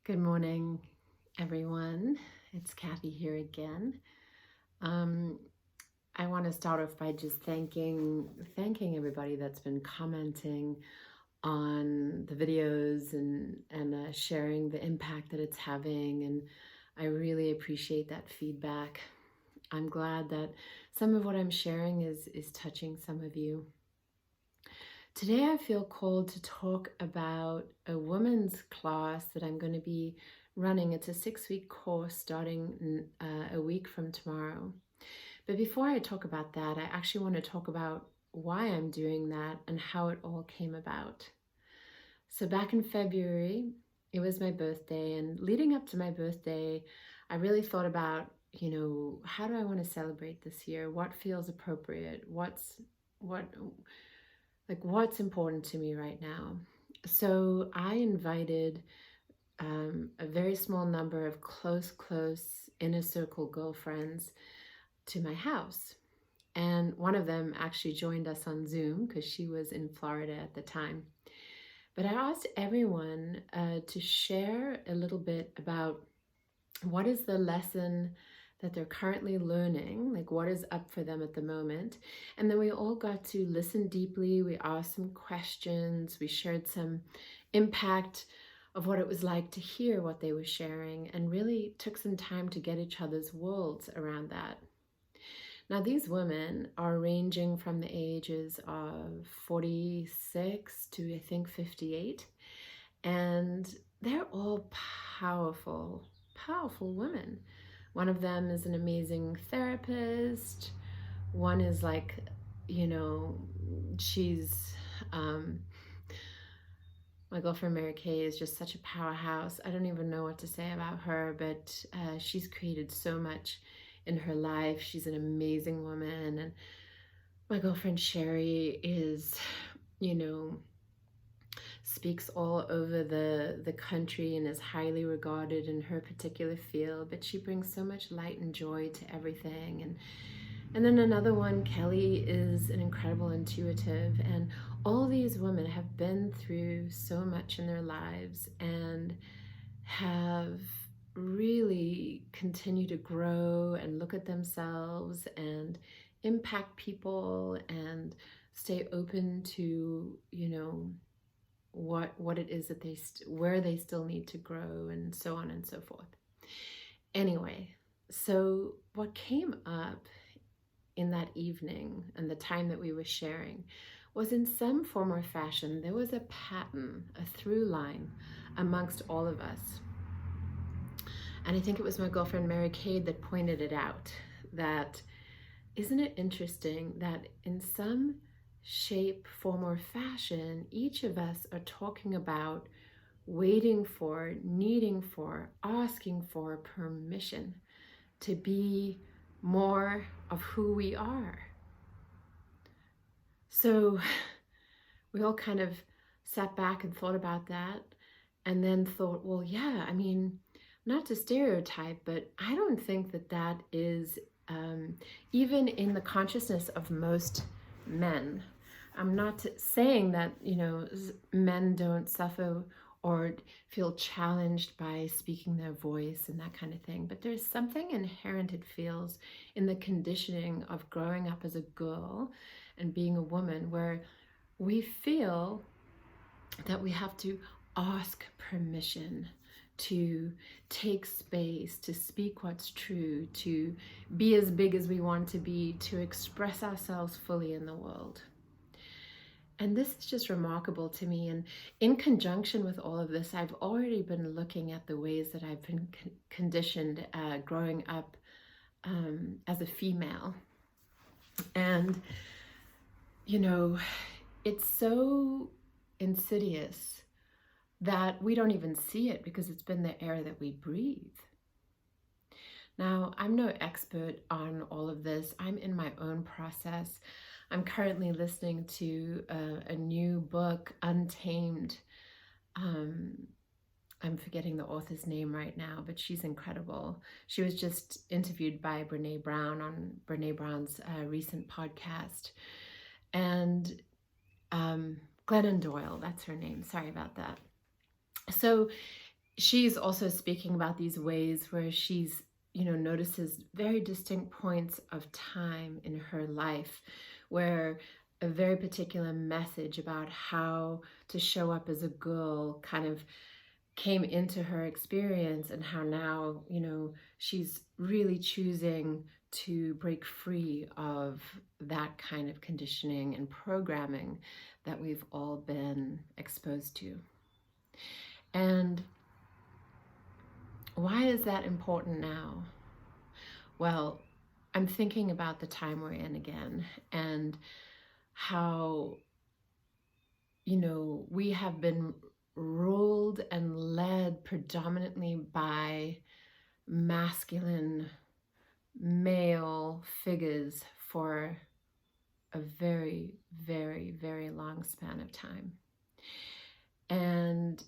Good morning, everyone. It's Kathy here again. Um, I want to start off by just thanking everybody that's been commenting on the videos and sharing the impact that it's having, and I really appreciate that feedback. I'm glad that some of what I'm sharing is touching some of you. Today I feel called to talk about a women's class that I'm going to be running. It's a 6-week course starting a week from tomorrow. But before I talk about that, I actually want to talk about why I'm doing that and how it all came about. So back in February, it was my birthday, and leading up to my birthday, I really thought about, how do I want to celebrate this year? What feels appropriate? What's important to me right now? So I invited a very small number of close inner circle girlfriends to my house. And one of them actually joined us on Zoom because she was in Florida at the time. But I asked everyone to share a little bit about what is the lesson that they're currently learning, like what is up for them at the moment. And then we all got to listen deeply. We asked some questions. We shared some impact of what it was like to hear what they were sharing, and really took some time to get each other's worlds around that. Now, these women are ranging from the ages of 46 to I think 58, and they're all powerful women. One of them is an amazing therapist. One is like, she's, my girlfriend Mary Kay is just such a powerhouse. I don't even know what to say about her, but she's created so much in her life. She's an amazing woman. And my girlfriend Sherry is, speaks all over the country and is highly regarded in her particular field, but she brings so much light and joy to everything. And then another one, Kelly, is an incredible intuitive, and all these women have been through so much in their lives and have really continued to grow and look at themselves and impact people and stay open to, what it is that where they still need to grow, and so on and so forth. Anyway, so what came up in that evening and the time that we were sharing was, in some form or fashion, there was a pattern, a through line amongst all of us. And I think it was my girlfriend Mary Kay that pointed it out, that isn't it interesting that in some shape, form, or fashion, each of us are talking about waiting for, needing for, asking for permission to be more of who we are. So we all kind of sat back and thought about that, and then thought, well, yeah, I mean, not to stereotype, but I don't think that is even in the consciousness of most men. I'm not saying that, men don't suffer or feel challenged by speaking their voice and that kind of thing, but there's something inherent, it feels, in the conditioning of growing up as a girl and being a woman, where we feel that we have to ask permission to take space, to speak what's true, to be as big as we want to be, to express ourselves fully in the world. And this is just remarkable to me. And in conjunction with all of this, I've already been looking at the ways that I've been conditioned growing up as a female. And, it's so insidious that we don't even see it because it's been the air that we breathe. Now, I'm no expert on all of this. I'm in my own process. I'm currently listening to a new book, Untamed. I'm forgetting the author's name right now, but she's incredible. She was just interviewed by Brene Brown on Brene Brown's recent podcast. And Glennon Doyle, that's her name. Sorry about that. So she's also speaking about these ways where she's, notices very distinct points of time in her life where a very particular message about how to show up as a girl kind of came into her experience, and how now, she's really choosing to break free of that kind of conditioning and programming that we've all been exposed to. And why is that important now? Well, I'm thinking about the time we're in again, and how, we have been ruled and led predominantly by masculine male figures for a very, very, very long span of time. And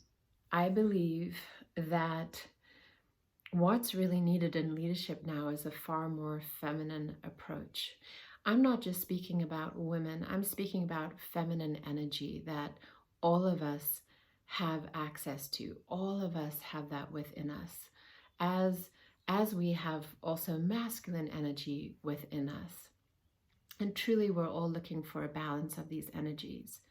I believe that what's really needed in leadership now is a far more feminine approach. I'm not just speaking about women, I'm speaking about feminine energy that all of us have access to. All of us have that within us, as we have also masculine energy within us. And truly, we're all looking for a balance of these energies.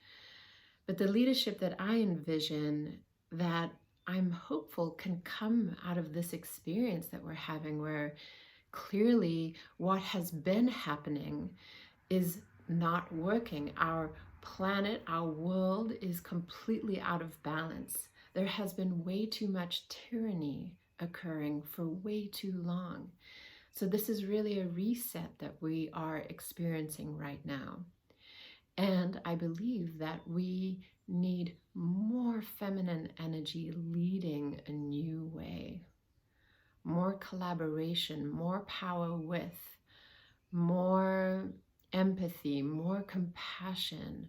But the leadership that I envision, that I'm hopeful can come out of this experience that we're having, where clearly what has been happening is not working. Our planet, our world is completely out of balance. There has been way too much tyranny occurring for way too long. So this is really a reset that we are experiencing right now. And I believe that we need more feminine energy leading a new way. More collaboration, more power with, more empathy, more compassion,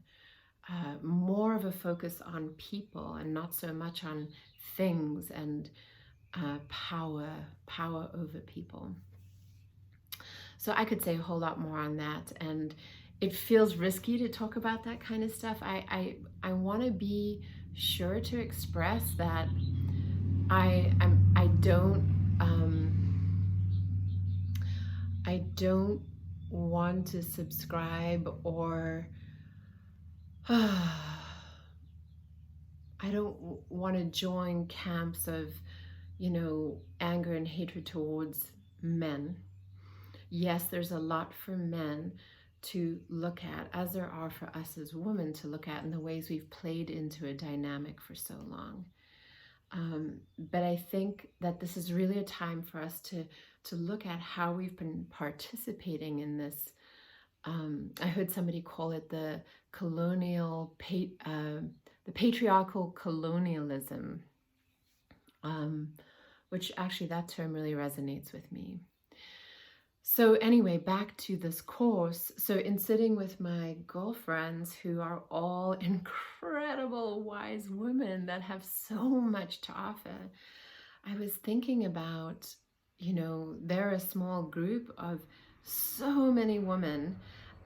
more of a focus on people and not so much on things and power over people. So I could say a whole lot more on that, and it feels risky to talk about that kind of stuff. I want to be sure to express that I don't want to subscribe, or I don't want to join camps of, anger and hatred towards men. Yes, there's a lot for men to look at, as there are for us as women to look at, in the ways we've played into a dynamic for so long. But I think that this is really a time for us to look at how we've been participating in this. I heard somebody call it the patriarchal colonialism, which actually that term really resonates with me. So anyway, back to this course. So in sitting with my girlfriends, who are all incredible, wise women that have so much to offer, I was thinking about, they're a small group of so many women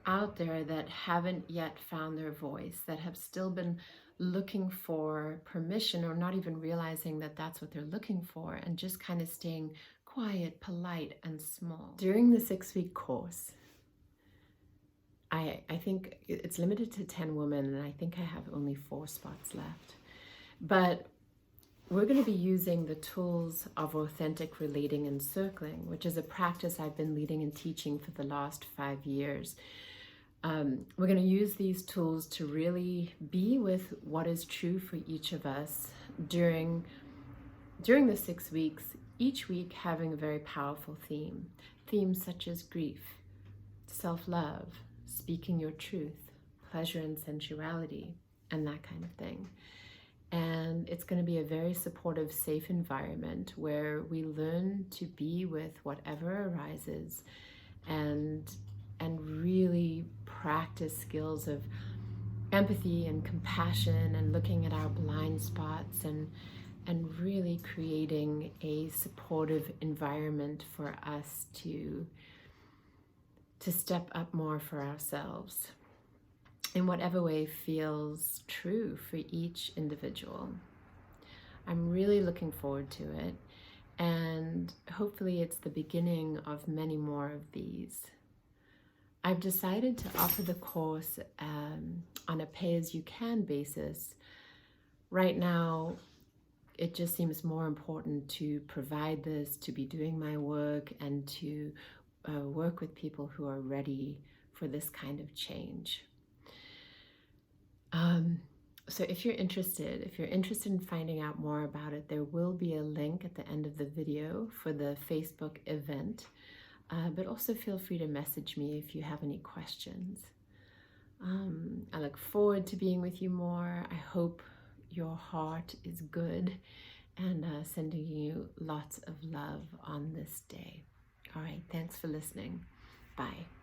out there that haven't yet found their voice, that have still been looking for permission, or not even realizing that that's what they're looking for, and just kind of staying quiet, polite, and small. During the 6-week course, I think it's limited to 10 women, and I think I have only 4 spots left. But we're going to be using the tools of authentic relating and circling, which is a practice I've been leading and teaching for the last 5 years. We're going to use these tools to really be with what is true for each of us during the 6 weeks, each week having a very powerful theme. Themes such as grief, self-love, speaking your truth, pleasure and sensuality, and that kind of thing. And it's going to be a very supportive, safe environment where we learn to be with whatever arises, and really practice skills of empathy and compassion, and looking at our blind spots, and really creating a supportive environment for us to step up more for ourselves in whatever way feels true for each individual. I'm really looking forward to it, and hopefully it's the beginning of many more of these. I've decided to offer the course on a pay-as-you-can basis. Right now, it just seems more important to provide this, to be doing my work, and to work with people who are ready for this kind of change. So if you're interested in finding out more about it, there will be a link at the end of the video for the Facebook event, but also feel free to message me if you have any questions. I look forward to being with you more. I hope your heart is good, and sending you lots of love on this day. All right, thanks for listening. Bye.